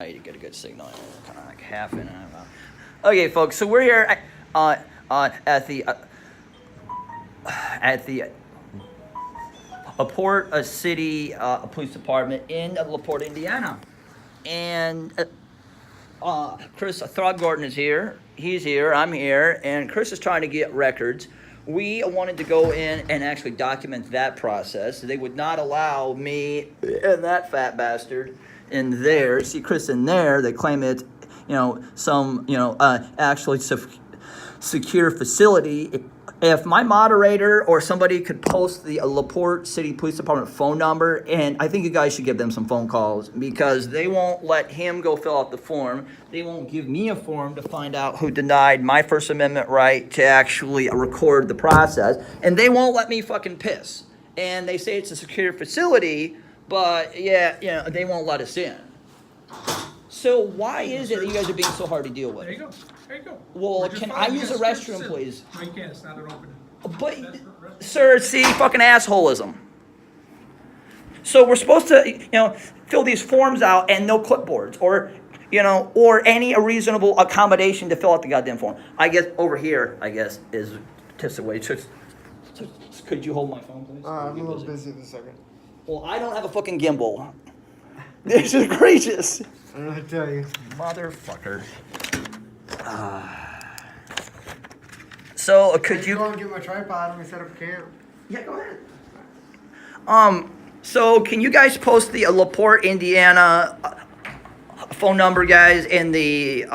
I need to get a good signal. Kind of like half in and half out. Okay, folks. So we're here at the LaPorte City Police Department in LaPorte, Indiana, and Chris Throgmorton is here. He's here. I'm here, and Chris is trying to get records. We wanted to go in and actually document that process. They would not allow me and that fat bastard in there. See Chris in there. They claim it's, some, actually secure facility. If my moderator or somebody could post the LaPorte City Police Department phone number, and I think you guys should give them some phone calls because they won't let him go fill out the form. They won't give me a form to find out who denied my First Amendment right to actually record the process, and they won't let me fucking piss. And they say it's a secure facility, but they won't let us in. So why is it that you guys are being so hard to deal with? There you go. There you go. Well, can I use a restroom, please? No, you can't. It's not an open. But, sir, see, fucking assholism. So we're supposed to, fill these forms out and no clipboards or any reasonable accommodation to fill out the goddamn form. I guess over here, is just the way. So, could you hold my phone, please? I'm a little busy this second. Well, I don't have a fucking gimbal. This is egregious. I don't know what to tell you. Motherfucker. So could you go and get my tripod and we set up camp? Yeah, go ahead. So can you guys post the LaPorte, Indiana phone number, guys, in the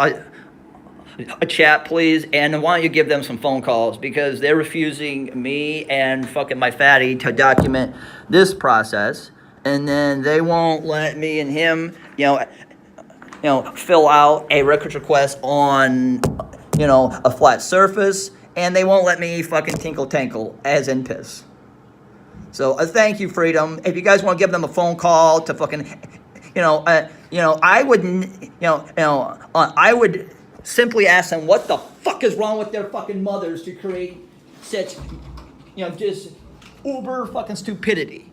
chat, please? And why don't you give them some phone calls because they're refusing me and fucking my fatty to document this process, and then they won't let me and him, fill out a records request on, a flat surface, and they won't let me fucking tinkle as in piss. So thank you, Freedom. If you guys want to give them a phone call to fucking, I would simply ask them what the fuck is wrong with their fucking mothers to create such, just uber fucking stupidity.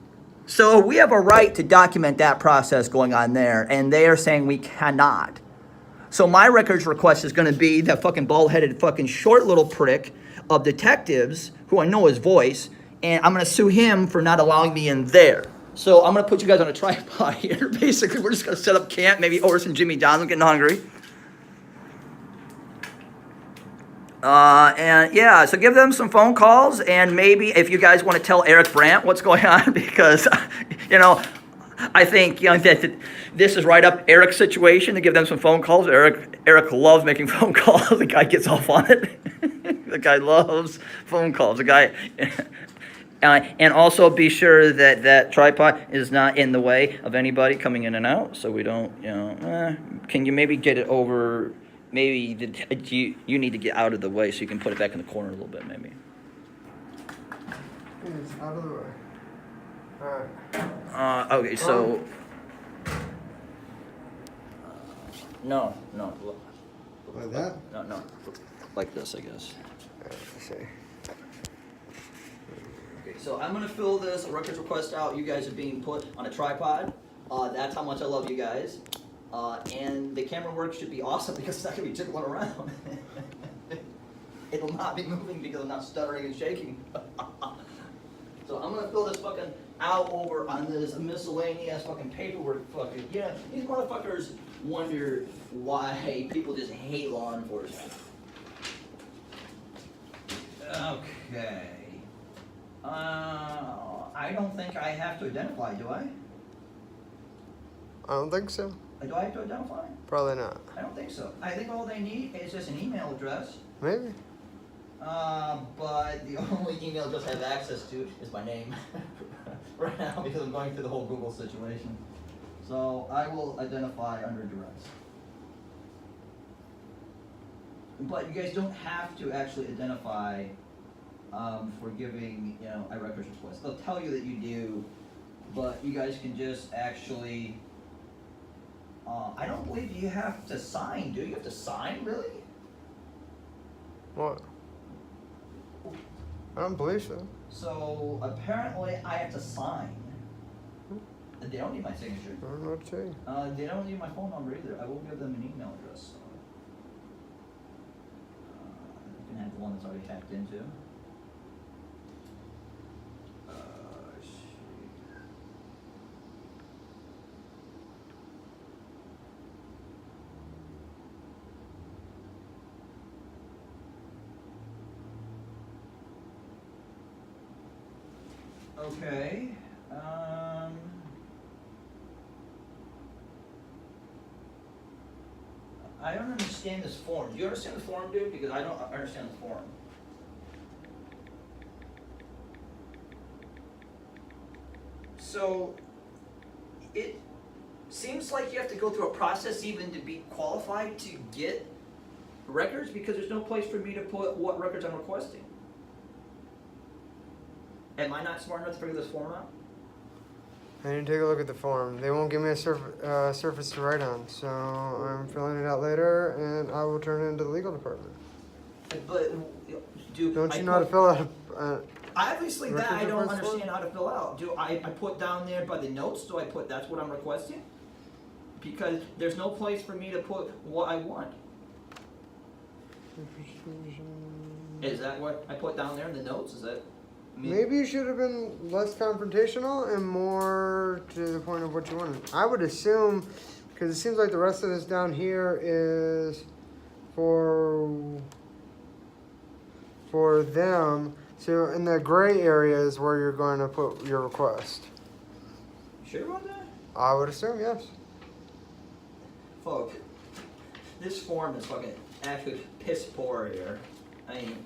So we have a right to document that process going on there, and they are saying we cannot. So my records request is going to be that fucking bald-headed fucking short little prick of detectives who I know his voice, and I'm going to sue him for not allowing me in there. So I'm going to put you guys on a tripod here. Basically, we're just going to set up camp, maybe order some Jimmy John's. I'm getting hungry. So give them some phone calls, and maybe if you guys want to tell Eric Brandt what's going on, because, I think, that this is right up Eric's situation to give them some phone calls. Eric loves making phone calls. The guy gets off on it. The guy loves phone calls. The guy, and also be sure that that tripod is not in the way of anybody coming in and out, so we don't, can you maybe get it over? Maybe you need to get out of the way so you can put it back in the corner a little bit, maybe. It's out of the way. Alright. Okay, so... No. Like that? No. Like this, I guess. Let's see. Okay, so I'm going to fill this records request out. You guys are being put on a tripod. That's how much I love you guys. And the camera work should be awesome because it's not going to be jiggling around. It'll not be moving because I'm not stuttering and shaking. So I'm going to fill this fucking out over on this miscellaneous fucking paperwork fucking. These motherfuckers wonder why people just hate law enforcement. Okay. I don't think I have to identify, do I? I don't think so. Do I have to identify? Probably not. I don't think so. I think all they need is just an email address. Maybe. But the only email address I have access to is my name right now because I'm going through the whole Google situation. So I will identify under duress. But you guys don't have to actually identify for giving, a records request. They'll tell you that you do, but you guys can just actually. I don't believe you have to sign. Do you have to sign, really? What? I don't believe so. So apparently I have to sign. They don't need my signature. I don't know what to say. They don't need my phone number either. I will give them an email address. So. You can have the one that's already hacked into. Okay. I don't understand this form. Do you understand the form, dude? Because I don't understand the form. So, it seems like you have to go through a process even to be qualified to get records because there's no place for me to put what records I'm requesting. Am I not smart enough to figure this form out? I need to take a look at the form. They won't give me a surface to write on, so I'm filling it out later, and I will turn it into the legal department. But Don't you know how to fill out obviously that I records don't request form? understand how to fill out. Do I put down there by the notes? Do I put that's what I'm requesting? Because there's no place for me to put what I want. Is that what I put down there in the notes? Is that me? Maybe you should have been less confrontational and more to the point of what you wanted. I would assume, because it seems like the rest of this down here is for them. So in the gray area is where you're going to put your request. You sure about that? I would assume, yes. Fuck. This form is fucking actually piss poor here. I mean,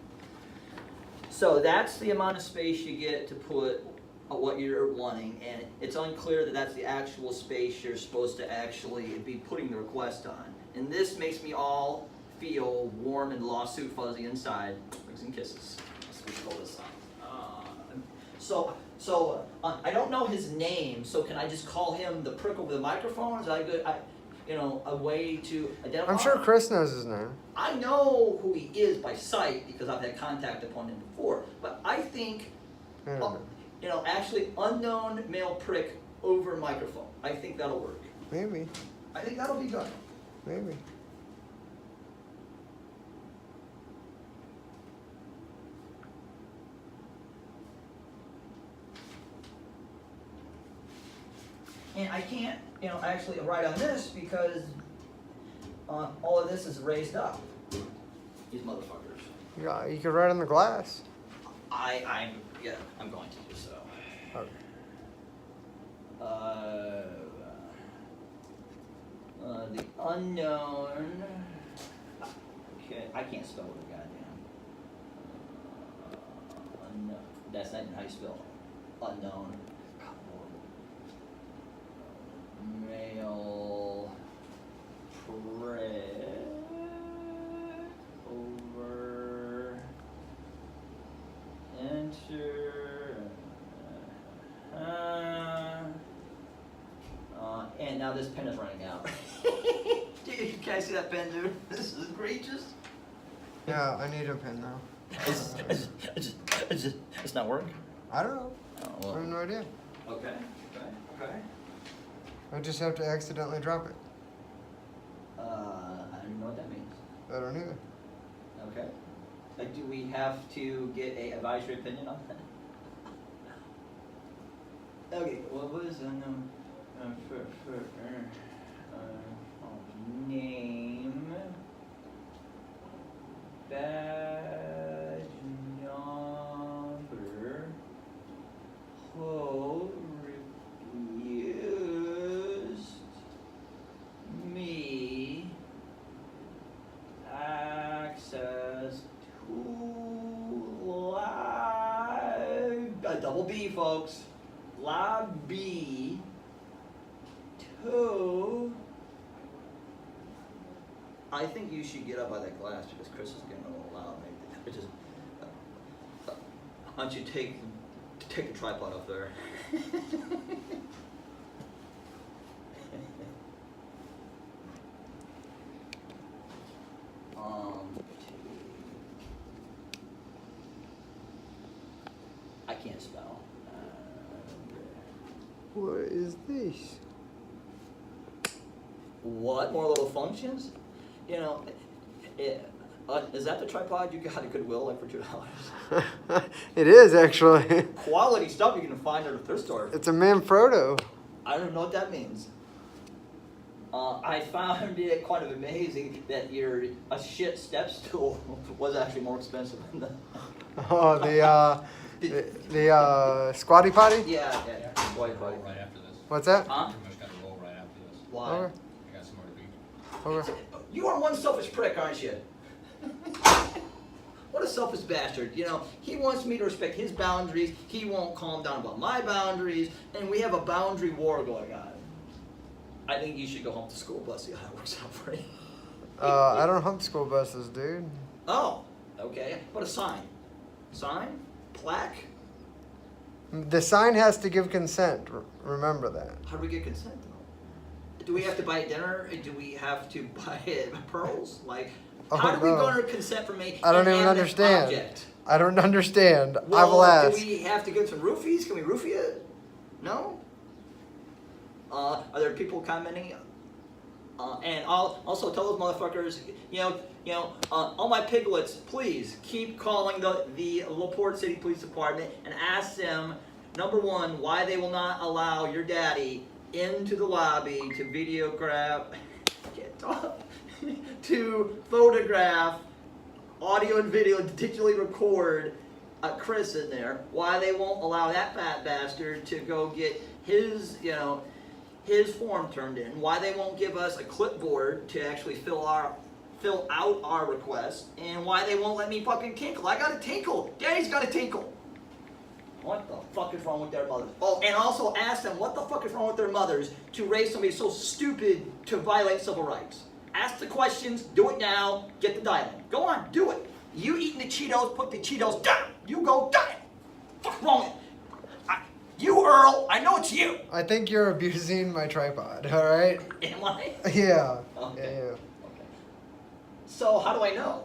so that's the amount of space you get to put what you're wanting, and it's unclear that that's the actual space you're supposed to actually be putting the request on. And this makes me all feel warm and lawsuit fuzzy inside. Hugs and kisses. Let's pull this up. So I don't know his name, so can I just call him the prick over the microphone? Is that good? A way to identify? I'm sure Chris knows his name. I know who he is by sight because I've had contact upon him before, but I think, I don't know. actually unknown male prick over microphone. I think that'll work. Maybe. I think that'll be good. Maybe. And I can't, actually write on this because all of this is raised up. These motherfuckers. Yeah, you could write on the glass. I'm going to do so. Okay. The unknown. Okay, I can't spell it. Goddamn. Unknown. That's not even how you spell it. Unknown. Male prick over enter and now this pen is running out. Dude, you guys see that pen, dude? This is egregious. Yeah, I need a pen now. It's not working. I don't know. Oh, I well. have no idea. Okay. I just have to accidentally drop it. I don't even know what that means. I don't either. Okay. Do we have to get a advisory opinion on that? Okay. What was name? Badge number. Who refused me access to lab, double B, folks, lab B 2. I think you should get up by that glass because Chris is getting a little loud. Maybe just why don't you take the tripod off there? I can't spell. What is this? What? More little functions? You know, is that the tripod you got at Goodwill, like for $2? It is actually. Quality stuff you can find at a thrift store. It's a Manfrotto. I don't know what that means. I found it kind of amazing that a shit step stool was actually more expensive than the... Oh, the squatty potty? Yeah. Squatty potty. Right after this. What's that? Huh? Pretty much got to roll right after this. Why? Okay. I got somewhere to be. Okay. You are one selfish prick, aren't you? What a selfish bastard. You know, he wants me to respect his boundaries. He won't calm down about my boundaries. And we have a boundary war going on. I think you should go home to school bus, see how it works out for you. I don't hump school buses, dude. Oh, okay. But a sign. Sign? Plaque? The sign has to give consent. Remember that. How do we get consent, though? Do we have to buy dinner? Do we have to buy pearls? Like, how do we no. garner consent from a I don't even inanimate understand. object? I don't understand. I Well, will ask. do we have to give some roofies? Can we roofie it? No? Are there people commenting? And I'll also tell those motherfuckers, all my piglets, please keep calling the LaPorte City Police Department and ask them, number one, why they will not allow your daddy into the lobby to videograph, to photograph, audio and video, digitally record Chris in there. Why they won't allow that fat bastard to go get his form turned in. Why they won't give us a clipboard to actually fill out our request, and why they won't let me fucking tinkle. I got to tinkle. Daddy's got to tinkle. What the fuck is wrong with their mothers? Oh, and also ask them what the fuck is wrong with their mothers to raise somebody so stupid to violate civil rights. Ask the questions, do it now, get the dialogue. Go on, do it. You eating the Cheetos, put the Cheetos down. You go down. What's wrong with it? You, Earl, I know it's you. I think you're abusing my tripod, alright? Am I? Yeah. Okay. Yeah. Okay. So how do I know?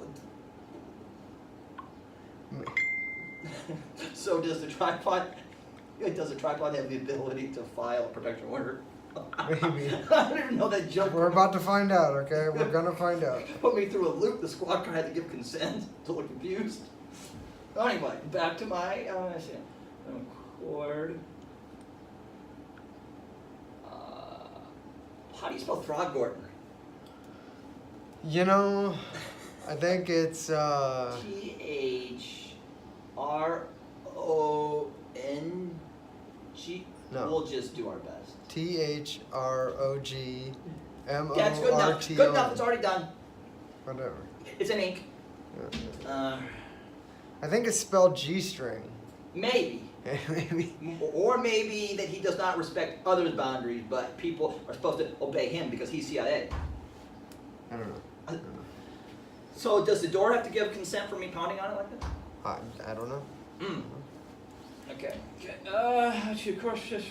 So does the tripod have the ability to file a protection order? Maybe. I don't even know that jump. We're about to find out, okay? We're gonna find out. Put me through a loop. The squad car had to give consent to look confused. Anyway, back to my record. How do you spell Throgmorton? You know, I think it's THRONG. No. We'll just do our best. THROGMORTO. That's good enough. Good enough. It's already done. Whatever. It's an ink. Yeah. I think it's spelled G-string. Maybe. Maybe. Or maybe that he does not respect others' boundaries, but people are supposed to obey him because he's CIA. I don't know. So does the door have to give consent for me pounding on it like that? I don't know. Okay. Of course, just.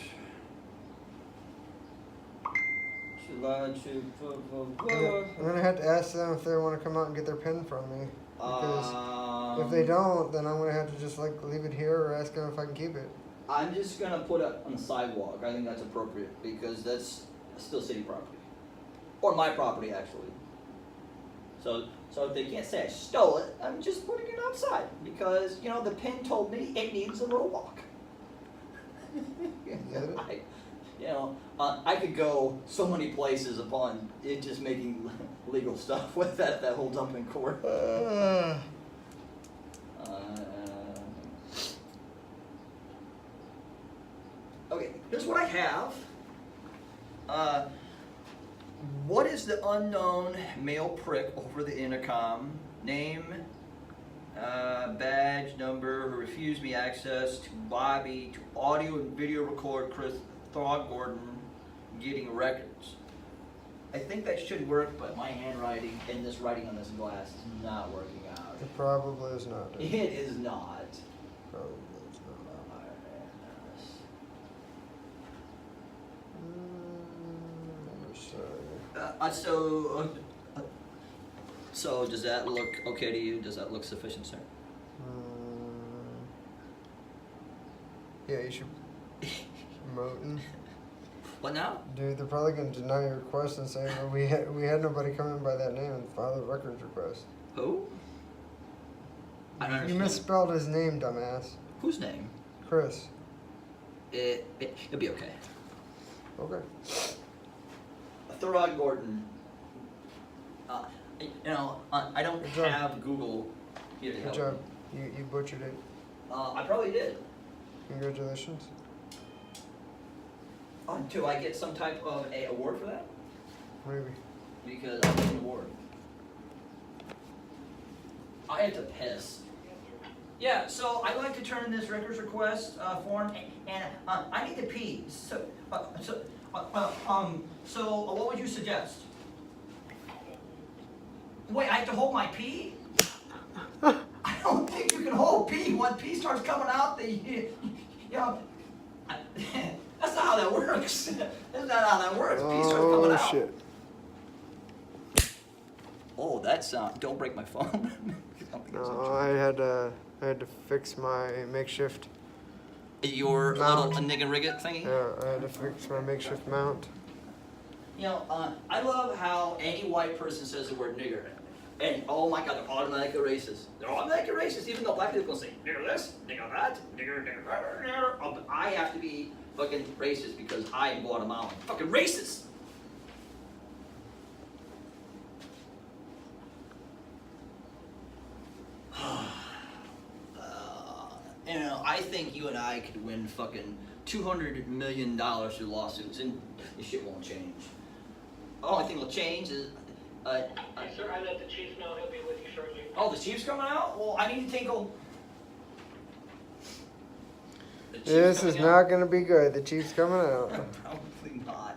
I'm gonna have to ask them if they want to come out and get their pen from me. Because if they don't, then I'm gonna have to just leave it here or ask them if I can keep it. I'm just gonna put it on the sidewalk. I think that's appropriate because that's still city property, or my property actually. So if they can't say I stole it, I'm just putting it outside because the pen told me it needs a little walk. I could go so many places upon it just making legal stuff with that whole dumping court. Okay, here's what I have. What is the unknown male prick over the intercom? Name, badge, number, who refused me access to lobby, to audio and video record Chris Throgmorton getting records. I think that should work, but my handwriting and this writing on this glass is not working out. It probably is not. It is not. Probably is not. So does that look okay to you? Does that look sufficient, sir? Yeah, you should. Moten. What now? Dude, they're probably gonna deny your request and say, well, we had nobody come in by that name and file a records request. Who? I don't You understand. misspelled his name, dumbass. Whose name? Chris. It'll be okay. Okay. Thurrod Gordon. I don't Good job. have Google here to Good help job. me. You butchered it. I probably did. Congratulations. Do I get some type of a award for that? Maybe. Because I get an award. I had to piss. Yeah, so I'd like to turn in this records request form, and I need to pee. So what would you suggest? Wait, I have to hold my pee? I don't think you can hold pee. When pee starts coming out, that's not how that works. That's not how that works. Pee starts coming out. Shit. Oh, that sound! Don't break my phone. No, I had to fix my makeshift. Your Mount. little nigga rigget thingy. Yeah, I had to fix my makeshift mount. I love how any white person says the word nigger, and oh my god, they're automatically racist. They're automatically racist, even though black people can say nigger this, nigger that, nigger. Oh, but I have to be fucking racist because I am Guatemalan. Fucking racist. I think you and I could win fucking $200 million through lawsuits, and this shit won't change. The only thing will change is, Yes, sir, I let the chief know. He'll be with you shortly. oh, the chief's coming out? Well, I need to tinkle. The chief's This is coming not out? gonna be good. The chief's coming out. Probably not.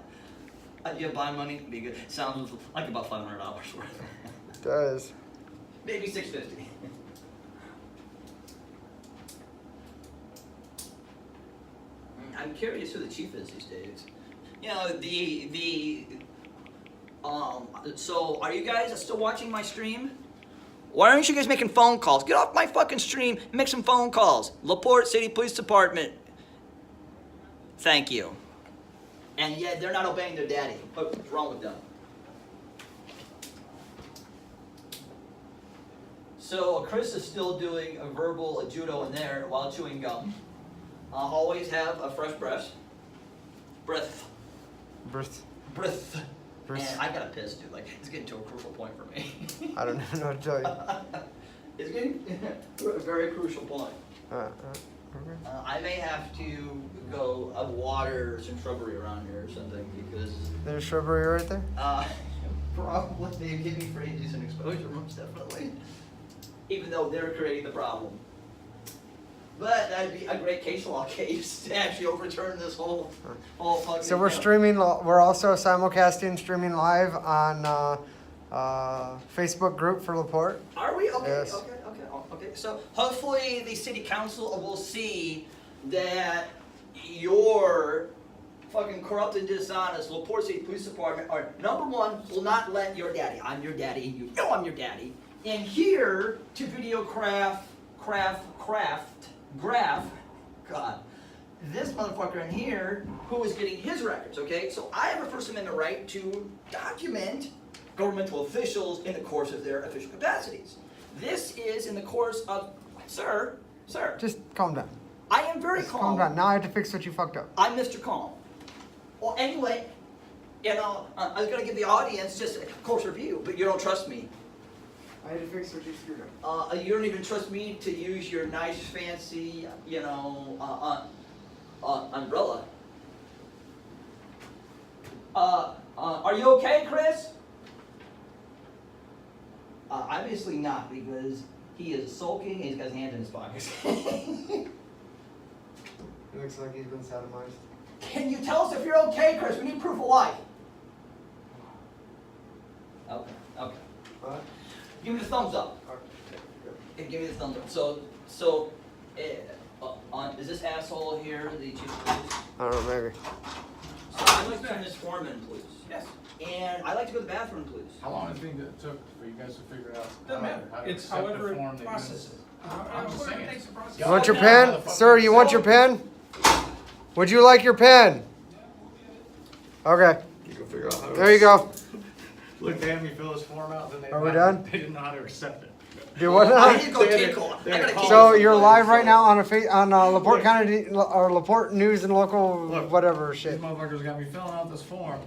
You have bond money? Be good. Sounds like about $500 worth. It does. Maybe $650. I'm curious who the chief is these days. So are you guys still watching my stream? Why aren't you guys making phone calls? Get off my fucking stream and make some phone calls. LaPorte City Police Department. Thank you. And yeah, they're not obeying their daddy. What's wrong with them? So Chris is still doing a verbal judo in there while chewing gum. Always have a fresh breath. Breath. Birth. Breath. Breath. And I gotta piss, dude. Like, it's getting to a crucial point for me. I don't even know what to tell you. It's getting to a very crucial point. Okay. I may have to go water some shrubbery around here or something because There's shrubbery right there? probably they give me for indecent exposure, most definitely. Even though they're creating the problem. But that'd be a great case law case to actually overturn this whole fucking So we're thing. streaming, we're also simulcasting, streaming live on Facebook group for LaPorte. Are we? Okay, Yes. okay. So hopefully the city council will see that your fucking corrupt and dishonest LaPorte City Police Department are, number one, will not let your daddy, I'm your daddy, you know I'm your daddy, and here to videograph, God, this motherfucker in here who is getting his records, okay? So I have a First Amendment right to document governmental officials in the course of their official capacities. This is in the course of, sir, Just calm down. I am very Just calm. calm down. Now I have to fix what you fucked up. I'm Mr. Calm. Well, anyway, I was gonna give the audience just a course review, but you don't trust me. I had to fix what you screwed up. You don't even trust me to use your nice, fancy, umbrella. Are you okay, Chris? Obviously not, because he is sulking and he's got his hand in his pocket. It looks like he's been sodomized. Can you tell us if you're okay, Chris? We need proof of life. Okay. What? Give me the thumbs up. Okay. Give me the thumbs up. So, is this asshole here the chief of police? I don't know, maybe. So I'd like to turn this form in, please. Yes. And I'd like to go to the bathroom, please. How long do you think it took for you guys to figure out Doesn't matter. how to It's accept the however form it that you processes. I'm just Whatever saying. takes the process. You want your Yeah. pen? Sir, you want your pen? Would you like your pen? Okay. You go figure out how to. There you go. Look, they had me fill this form out, then they. Are we done? They didn't know how to accept it. Do what I now? need to go tinkle. I gotta keep So this you're in live place. right now on LaPorte County or LaPorte News and Local Look. whatever These shit. motherfuckers got me filling out this form.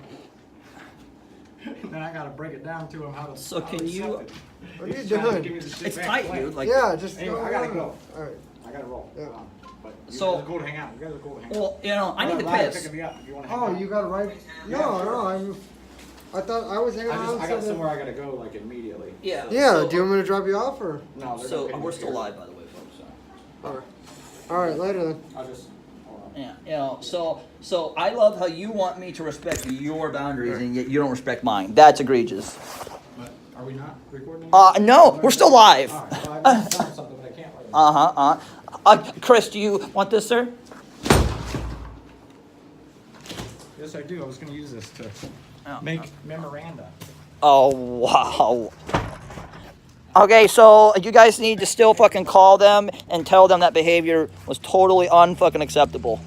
Then I gotta break it down to them how to. So how can to you- accept it. What are you He's trying to doing? give me the shit It's back tight, quick. dude. Like, Yeah, just Anyway, go I gotta on. go. All right. I gotta roll. Yeah. But you So- guys are cool to hang out. You guys are cool to hang out. well, you know, I need to Ladder piss. picking me up if you wanna hang Oh, out. you got to write? Yeah, No, sure. no. I thought I was hanging around. I got somewhere I gotta go like immediately. Yeah. Yeah. So, do you want me to drop you off or? No, they're so gonna pick we're me still here. live, by the way, folks. So. All right. All right. Later then. I'll just. Hold on. Yeah, you know, so I love how you want me to respect your boundaries and yet you don't respect mine. That's egregious. But are we not recording? No, we're still live. All right, well, I found something, but I can't right now. Chris, do you want this, sir? Yes, I do. I was gonna use this to Oh. make memoranda. Oh, wow. Okay, so you guys need to still fucking call them and tell them that behavior was totally unfucking acceptable.